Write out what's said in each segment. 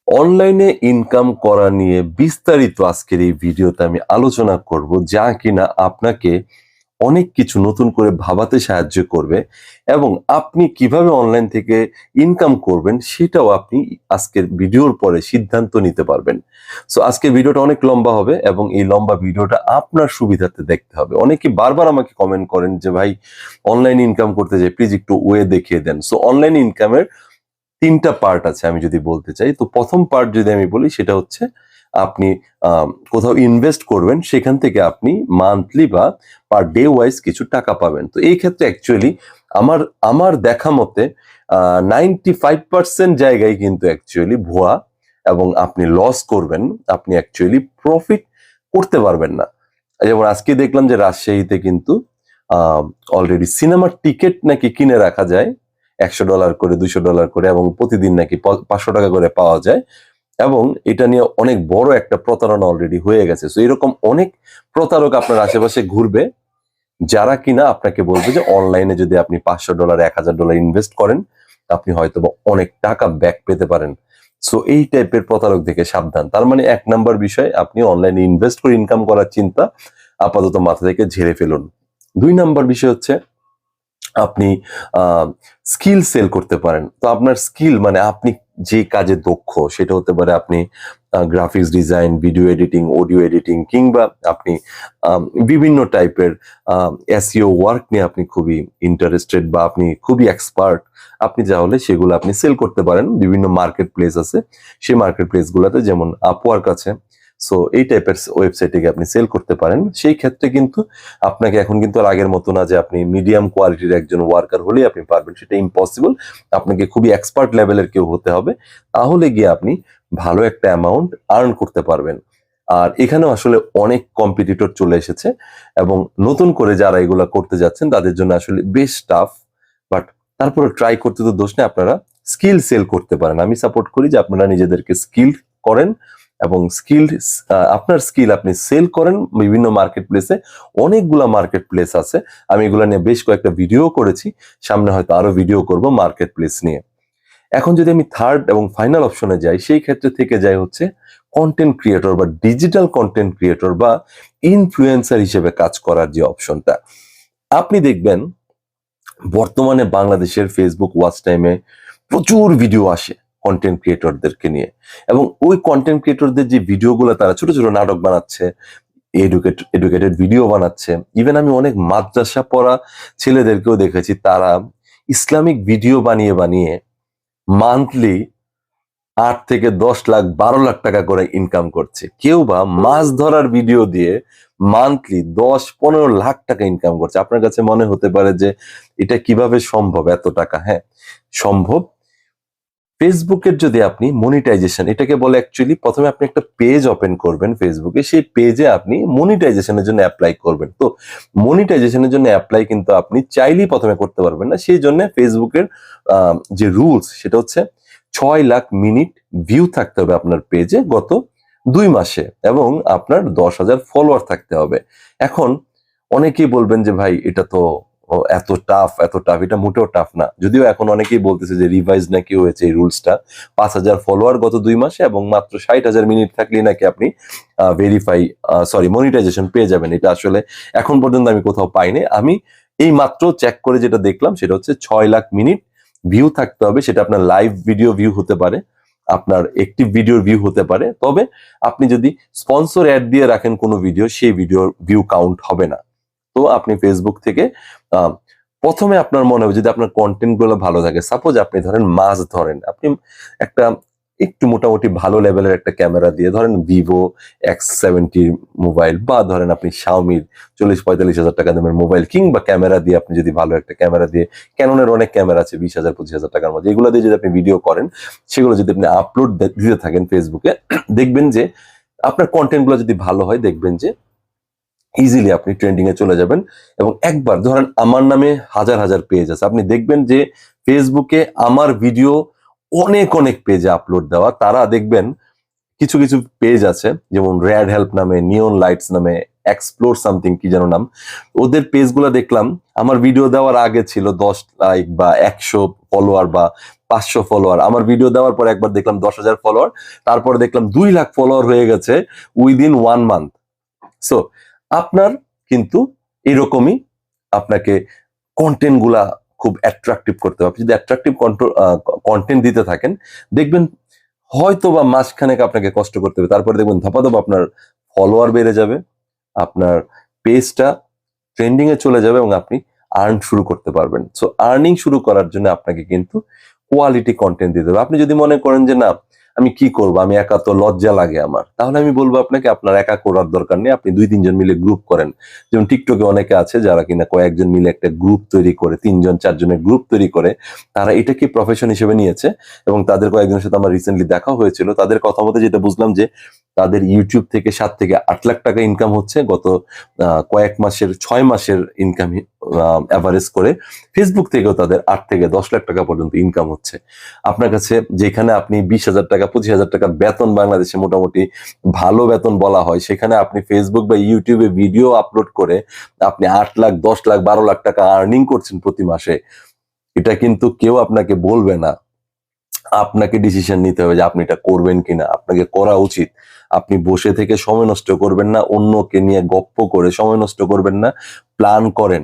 অনলাইনে ইনকাম করা নিয়ে বিস্তারিত আজকের এই ভিডিওতে আমি আলোচনা করব, যা কিনা আপনাকে অনেক কিছু নতুন করে ভাবাতে সাহায্য করবে এবং আপনি কিভাবে অনলাইন থেকে ইনকাম করবেন সেটাও আপনি আজকের ভিডিওর পরে সিদ্ধান্ত নিতে পারবেন। সো আজকের ভিডিওটা অনেক লম্বা হবে এবং এই লম্বা ভিডিওটা আপনার সুবিধাতে দেখতে হবে। অনেকে বারবার আমাকে কমেন্ট করেন যে ভাই, অনলাইন ইনকাম করতে চাই, প্লিজ একটু ওয়ে দেখিয়ে দেন। সো অনলাইন ইনকামের তিনটা পার্ট আছে আমি যদি বলতে চাই। তো প্রথম পার্ট যদি আমি বলি, সেটা হচ্ছে আপনি কোথাও ইনভেস্ট করবেন, সেখান থেকে আপনি মান্থলি বা পার ডে ওয়াইজ কিছু টাকা পাবেন। তো এই ক্ষেত্রে অ্যাকচুয়ালি আমার আমার দেখা মতে 95% জায়গায় কিন্তু অ্যাকচুয়ালি ভুয়া এবং আপনি লস করবেন, আপনি অ্যাকচুয়ালি প্রফিট করতে পারবেন না। যেমন আজকে দেখলাম যে রাজশাহীতে কিন্তু অলরেডি সিনেমার টিকিট নাকি কিনে রাখা যায় $100 করে, $200 করে, এবং প্রতিদিন নাকি $500 করে পাওয়া যায়। এবং এটা নিয়ে অনেক বড় একটা প্রতারণা অলরেডি হয়ে গেছে। সো এরকম অনেক প্রতারক আপনার আশেপাশে ঘুরবে, যারা কিনা আপনাকে বলবে যে অনলাইনে যদি আপনি $500, $1000 ইনভেস্ট করেন, আপনি হয়তো অনেক টাকা ব্যাক পেতে পারেন। সো এই টাইপের প্রতারক থেকে সাবধান। তার মানে 1 নাম্বার বিষয়, আপনি অনলাইনে ইনভেস্ট করে ইনকাম করার চিন্তা আপাতত মাথা থেকে ঝেড়ে ফেলুন। 2 নাম্বার বিষয় হচ্ছে আপনি স্কিল সেল করতে পারেন। তো আপনার স্কিল মানে আপনি যে কাজে দক্ষ, সেটা হতে পারে আপনি graphics design, video editing, audio editing, কিংবা আপনি বিভিন্ন টাইপের এসইও ওয়ার্ক নিয়ে আপনি খুবই ইন্টারেস্টেড বা আপনি খুবই এক্সপার্ট। আপনি তাহলে সেগুলো আপনি সেল করতে পারেন। বিভিন্ন মার্কেট প্লেস আছে, সেই মার্কেট প্লেস গুলাতে, যেমন আপওয়ার্ক আছে। সো এই টাইপের ওয়েবসাইটে গিয়ে আপনি সেল করতে পারেন। সেই ক্ষেত্রে কিন্তু আপনাকে এখন কিন্তু আর আগের মতো না যে আপনি মিডিয়াম কোয়ালিটির একজন ওয়ার্কার হলেই আপনি পারবেন, সেটা ইম্পসিবল। আপনাকে খুবই এক্সপার্ট লেভেলের কেউ হতে হবে, তাহলে গিয়ে আপনি ভালো একটা অ্যামাউন্ট আর্ন করতে পারবেন। আর এখানেও আসলে অনেক কম্পিটিটর চলে এসেছে এবং নতুন করে যারা এগুলা করতে যাচ্ছেন তাদের জন্য আসলে বেশ টাফ। বাট তারপরে ট্রাই করতে তো দোষ নেই, আপনারা স্কিল সেল করতে পারেন। আমি সাপোর্ট করি যে আপনারা নিজেদেরকে স্কিল করেন এবং আপনার স্কিল আপনি সেল করেন বিভিন্ন মার্কেট প্লেসে। অনেকগুলা মার্কেট প্লেস আছে, আমি এগুলা নিয়ে বেশ কয়েকটা ভিডিও করেছি, সামনে হয়তো আরো ভিডিও করব মার্কেট প্লেস নিয়ে। এখন যদি আমি থার্ড এবং ফাইনাল অপশনে যাই, সেই ক্ষেত্রে থেকে যাই হচ্ছে কন্টেন্ট ক্রিয়েটর বা ডিজিটাল কন্টেন্ট ক্রিয়েটর বা ইনফ্লুয়েন্সার হিসেবে কাজ করার যে অপশনটা। আপনি দেখবেন বর্তমানে বাংলাদেশের ফেসবুক ওয়াচ টাইমে প্রচুর ভিডিও আসে কন্টেন্ট ক্রিয়েটরদেরকে নিয়ে, এবং ওই কন্টেন্ট ক্রিয়েটরদের যে ভিডিওগুলো, তারা ছোট ছোট নাটক বানাচ্ছে, এডুকেটেড ভিডিও বানাচ্ছে। ইভেন আমি অনেক মাদ্রাসা পড়া ছেলেদেরকেও দেখেছি, তারা ইসলামিক ভিডিও বানিয়ে বানিয়ে মান্থলি 8 থেকে 10 লাখ, 12 লাখ টাকা করে ইনকাম করছে। কেউ বা মাছ ধরার ভিডিও দিয়ে মান্থলি 10-15 লাখ টাকা ইনকাম করছে। আপনার কাছে মনে হতে পারে যে এটা কিভাবে সম্ভব, এত টাকা? হ্যাঁ, সম্ভব। ফেসবুকের যদি আপনি মনিটাইজেশন, এটাকে বলে অ্যাকচুয়ালি, প্রথমে আপনি একটা পেজ ওপেন করবেন ফেসবুকে, সেই পেজে আপনি মনিটাইজেশনের জন্য অ্যাপ্লাই করবেন। তো মনিটাইজেশনের জন্য অ্যাপ্লাই কিন্তু আপনি চাইলেই প্রথমে করতে পারবেন না। সেই জন্য ফেসবুকের যে রুলস, সেটা হচ্ছে 6 লাখ মিনিট ভিউ থাকতে হবে আপনার পেজে গত 2 মাসে, এবং আপনার 10,000 ফলোয়ার থাকতে হবে। এখন অনেকেই বলবেন যে ভাই, এটা তো এত টাফ, এত টাফ। এটা মোটেও টাফ না, যদিও এখন অনেকেই বলতেছে যে রিভাইজ নাকি হয়েছে এই রুলসটা। 5,000 ফলোয়ার গত 2 মাসে এবং মাত্র 60,000 মিনিট থাকলেই নাকি আপনি মনিটাইজেশন পেয়ে যাবেন। এটা আসলে এখন পর্যন্ত আমি কোথাও পাইনি। আমি এই মাত্র চেক করে যেটা দেখলাম, সেটা হচ্ছে 6 লাখ মিনিট ভিউ থাকতে হবে। সেটা আপনার লাইভ ভিডিও ভিউ হতে পারে, আপনার একটিভ ভিডিওর ভিউ হতে পারে। তবে আপনি যদি স্পন্সর অ্যাড দিয়ে রাখেন কোনো ভিডিও, সেই ভিডিওর ভিউ কাউন্ট হবে না। তো আপনি ফেসবুক থেকে প্রথমে আপনার মনে হবে, যদি আপনার কন্টেন্ট গুলো ভালো থাকে, সাপোজ আপনি ধরেন মাছ ধরেন, আপনি একটা একটু মোটামুটি ভালো লেভেলের একটা ক্যামেরা দিয়ে, ধরেন ভিভো X70 মোবাইল, বা ধরেন আপনি শাওমির 40-45 হাজার টাকা দামের মোবাইল কিংবা ক্যামেরা দিয়ে, আপনি যদি ভালো একটা ক্যামেরা দিয়ে, ক্যাননের অনেক ক্যামেরা আছে 20,000-25,000 টাকার মধ্যে, এগুলো দিয়ে যদি আপনি ভিডিও করেন, সেগুলো যদি আপনি আপলোড দিতে থাকেন ফেসবুকে, দেখবেন যে আপনার কন্টেন্ট গুলো যদি ভালো হয়, দেখবেন যে ইজিলি আপনি ট্রেন্ডিং এ চলে যাবেন। এবং একবার ধরেন আমার নামে হাজার হাজার পেজ আছে, আপনি দেখবেন যে ফেসবুকে আমার ভিডিও অনেক অনেক পেজে আপলোড দেওয়া। তারা দেখবেন কিছু কিছু পেজ আছে, যেমন রেড হেল্প নামে, নিয়ন লাইটস নামে, এক্সপ্লোর সামথিং কি যেন নাম, ওদের পেজগুলো দেখলাম আমার ভিডিও দেওয়ার আগে ছিল 10 লাইক বা 100 ফলোয়ার বা 500 ফলোয়ার, আমার ভিডিও দেওয়ার পর একবার দেখলাম 10,000 ফলোয়ার, তারপর দেখলাম 2 লাখ ফলোয়ার হয়ে গেছে উইদিন 1 মান্থ। সো আপনার কিন্তু এরকমই আপনাকে কন্টেন্ট গুলা খুব অ্যাট্রাকটিভ করতে হবে। যদি অ্যাট্রাকটিভ কন্টেন্ট দিতে থাকেন, দেখবেন হয়তো বা মাসখানেক আপনাকে কষ্ট করতে হবে, তারপরে দেখবেন ধপাধপ আপনার ফলোয়ার বেড়ে যাবে, আপনার পেজটা ট্রেন্ডিং এ চলে যাবে এবং আপনি আর্ন শুরু করতে পারবেন। সো আর্নিং শুরু করার জন্য আপনাকে কিন্তু কোয়ালিটি কন্টেন্ট দিতে হবে। আপনি যদি মনে করেন যে না আমি কি করব, আমি একা তো লজ্জা লাগে আমার, তাহলে আমি বলবো আপনাকে আপনার একা করার দরকার নেই, আপনি 2-3 জন মিলে গ্রুপ করেন। যেমন টিকটকে অনেকে আছে যারা কিনা কয়েকজন মিলে একটা গ্রুপ তৈরি করে, 3-4 জনের গ্রুপ তৈরি করে তারা এটাকে প্রফেশন হিসেবে নিয়েছে এবং তাদের কয়েকজনের সাথে আমার রিসেন্টলি দেখা হয়েছিল। তাদের কথা মতো যেটা বুঝলাম যে তাদের ইউটিউব থেকে 7 থেকে 8 লাখ টাকা ইনকাম হচ্ছে গত কয়েক মাসের, 6 মাসের ইনকাম অ্যাভারেজ করে। ফেসবুক থেকেও তাদের 8 থেকে 10 লাখ টাকা পর্যন্ত ইনকাম হচ্ছে। আপনার কাছে যেখানে আপনি 20,000 টাকা 25,000 টাকা বেতন বাংলাদেশে মোটামুটি ভালো বেতন বলা হয়, সেখানে আপনি ফেসবুক বা ইউটিউবে ভিডিও আপলোড করে আপনি 8 লাখ 10 লাখ 12 লাখ টাকা আর্নিং করছেন প্রতি মাসে। এটা কিন্তু কেউ আপনাকে বলবে না, আপনাকে ডিসিশন নিতে হবে যে আপনি এটা করবেন কিনা, আপনাকে করা উচিত। আপনি বসে থেকে সময় নষ্ট করবেন না, অন্যকে নিয়ে গপ্প করে সময় নষ্ট করবেন না, প্ল্যান করেন।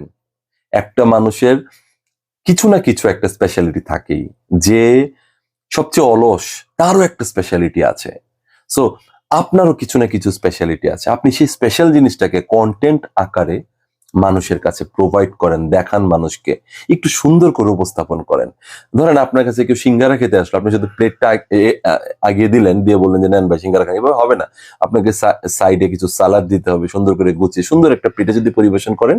একটা মানুষের কিছু না কিছু একটা স্পেশালিটি থাকেই, যে সবচেয়ে অলস তারও একটা স্পেশালিটি আছে। সো আপনারও কিছু না কিছু স্পেশালিটি আছে, আপনি সেই স্পেশাল জিনিসটাকে কন্টেন্ট আকারে মানুষের কাছে প্রোভাইড করেন, দেখান, মানুষকে একটু সুন্দর করে উপস্থাপন করেন। ধরেন আপনার কাছে কেউ সিঙ্গারা খেতে আসলো, আপনি শুধু প্লেটটা আগিয়ে দিলেন, দিয়ে বললেন যে নেন ভাই সিঙ্গারা খান, এভাবে হবে না। আপনাকে সাইডে কিছু সালাদ দিতে হবে, সুন্দর করে গুছিয়ে সুন্দর একটা প্লেটে যদি পরিবেশন করেন,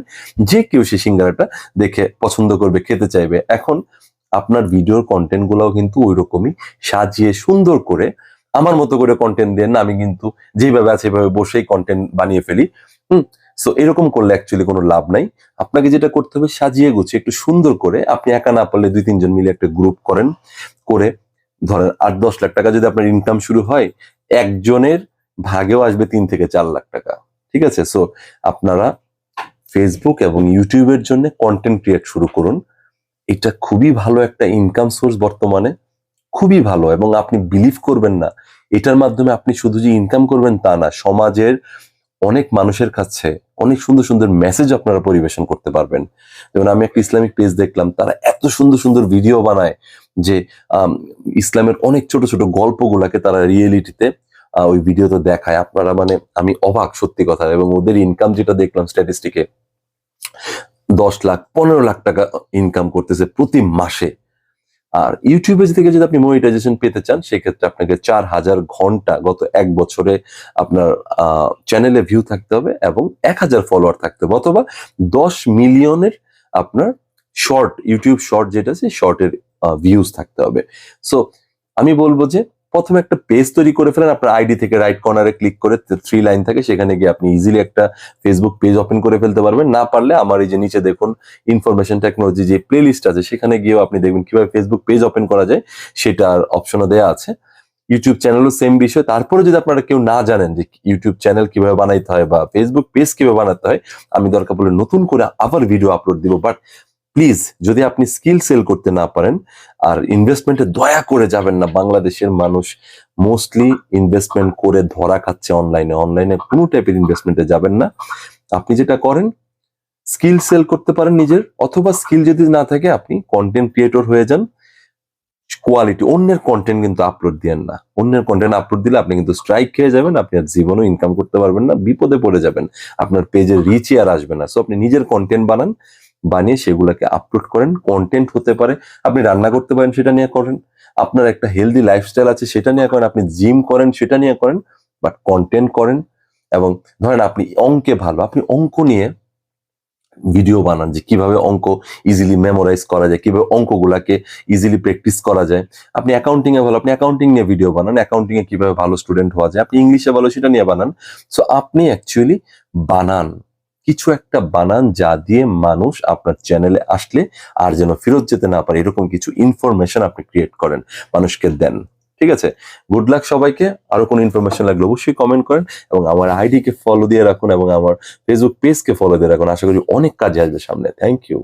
যে কেউ সেই সিঙ্গারাটা দেখে পছন্দ করবে, খেতে চাইবে। এখন আপনার ভিডিওর কন্টেন্ট গুলাও কিন্তু ওই রকমই সাজিয়ে সুন্দর করে আমার মতো করে কন্টেন্ট দেন না, আমি কিন্তু যেভাবে আছে এভাবে বসেই কন্টেন্ট বানিয়ে ফেলি। সো এরকম করলে অ্যাকচুয়ালি কোনো লাভ নাই। আপনাকে যেটা করতে হবে সাজিয়ে গুছিয়ে একটু সুন্দর করে, আপনি একা না পারলে 2-3 জন মিলে একটা গ্রুপ করেন, করে ধরেন 8-10 লাখ টাকা যদি আপনার ইনকাম শুরু হয়, একজনের ভাগেও আসবে 3 থেকে 4 লাখ টাকা। ঠিক আছে? সো আপনারা ফেসবুক এবং ইউটিউবের জন্য কন্টেন্ট ক্রিয়েট শুরু করুন। এটা খুবই ভালো একটা ইনকাম সোর্স বর্তমানে, খুবই ভালো। এবং আপনি বিলিভ করবেন না, এটার মাধ্যমে আপনি শুধু যে ইনকাম করবেন তা না, সমাজের অনেক মানুষের কাছে অনেক সুন্দর সুন্দর মেসেজ আপনারা পরিবেশন করতে পারবেন। যেমন আমি একটা ইসলামিক পেজ দেখলাম, তারা এত সুন্দর সুন্দর ভিডিও বানায় যে ইসলামের অনেক ছোট ছোট গল্পগুলাকে তারা রিয়েলিটিতে ওই ভিডিওতে দেখায়। আপনারা মানে আমি অবাক সত্যি কথা। এবং ওদের ইনকাম যেটা দেখলাম স্ট্যাটিস্টিকে, 10 লাখ 15 লাখ টাকা ইনকাম করতেছে প্রতি মাসে। আর ইউটিউবে থেকে যদি আপনি মনিটাইজেশন পেতে চান, সেক্ষেত্রে আপনাকে 4,000 ঘন্টা গত 1 বছরে আপনার চ্যানেলে ভিউ থাকতে হবে এবং 1,000 ফলোয়ার থাকতে হবে, অথবা 10 মিলিয়নের আপনার শর্ট, ইউটিউব শর্ট যেটা আছে শর্টের ভিউজ থাকতে হবে। সো আমি বলবো যে প্রথমে একটা পেজ তৈরি করে ফেলেন, আপনার আইডি থেকে রাইট কর্নারে ক্লিক করে 3 লাইন থাকে, সেখানে গিয়ে আপনি ইজিলি একটা ফেসবুক পেজ ওপেন করে ফেলতে পারবেন। না পারলে আমার এই যে নিচে দেখুন ইনফরমেশন টেকনোলজি যে প্লে লিস্ট আছে, সেখানে গিয়েও আপনি দেখবেন কিভাবে ফেসবুক পেজ ওপেন করা যায়, সেটার অপশনও দেওয়া আছে। ইউটিউব চ্যানেলও সেম বিষয়। তারপরে যদি আপনারা কেউ না জানেন যে ইউটিউব চ্যানেল কিভাবে বানাইতে হয় বা ফেসবুক পেজ কিভাবে বানাতে হয়, আমি দরকার পড়লে নতুন করে আবার ভিডিও আপলোড দিব। বাট প্লিজ, যদি আপনি স্কিল সেল করতে না পারেন আর ইনভেস্টমেন্টে দয়া করে যাবেন না। বাংলাদেশের মানুষ মোস্টলি ইনভেস্টমেন্ট করে ধরা খাচ্ছে অনলাইনে। অনলাইনে কোনো টাইপের ইনভেস্টমেন্টে যাবেন না। আপনি যেটা করেন, স্কিল সেল করতে পারেন নিজের, অথবা স্কিল যদি না থাকে আপনি কন্টেন্ট ক্রিয়েটর হয়ে যান। কোয়ালিটি, অন্যের কন্টেন্ট কিন্তু আপলোড দিয়েন না। অন্যের কন্টেন্ট আপলোড দিলে আপনি কিন্তু স্ট্রাইক খেয়ে যাবেন, আপনি আর জীবনেও ইনকাম করতে পারবেন না, বিপদে পড়ে যাবেন, আপনার পেজের রিচই আর আসবে না। সো আপনি নিজের কন্টেন্ট বানান, বানিয়ে সেগুলোকে আপলোড করেন। কন্টেন্ট হতে পারে আপনি রান্না করতে পারেন, সেটা নিয়ে করেন। আপনার একটা হেলদি লাইফস্টাইল আছে, সেটা নিয়ে করেন। আপনি জিম করেন, সেটা নিয়ে করেন। বাট কন্টেন্ট করেন। এবং ধরেন আপনি অঙ্কে ভালো, আপনি অঙ্ক নিয়ে ভিডিও বানান, যে কিভাবে অঙ্ক ইজিলি মেমোরাইজ করা যায়, কিভাবে অঙ্কগুলাকে ইজিলি প্র্যাকটিস করা যায়। আপনি অ্যাকাউন্টিং এ ভালো, আপনি অ্যাকাউন্টিং নিয়ে ভিডিও বানান। অ্যাকাউন্টিং এ কিভাবে ভালো স্টুডেন্ট হওয়া যায়, আপনি ইংলিশে ভালো, সেটা নিয়ে বানান। সো আপনি অ্যাকচুয়ালি বানান, কিছু একটা বানান, যা দিয়ে মানুষ আপনার চ্যানেলে আসলে আর যেন ফেরত যেতে না পারে, এরকম কিছু ইনফরমেশন আপনি ক্রিয়েট করেন, মানুষকে দেন। ঠিক আছে? গুড লাক সবাইকে। আরো কোনো ইনফরমেশন লাগলে অবশ্যই কমেন্ট করেন এবং আমার আইডি কে ফলো দিয়ে রাখুন এবং আমার ফেসবুক পেজকে ফলো দিয়ে রাখুন। আশা করি অনেক কাজে আসবে সামনে। Thank you.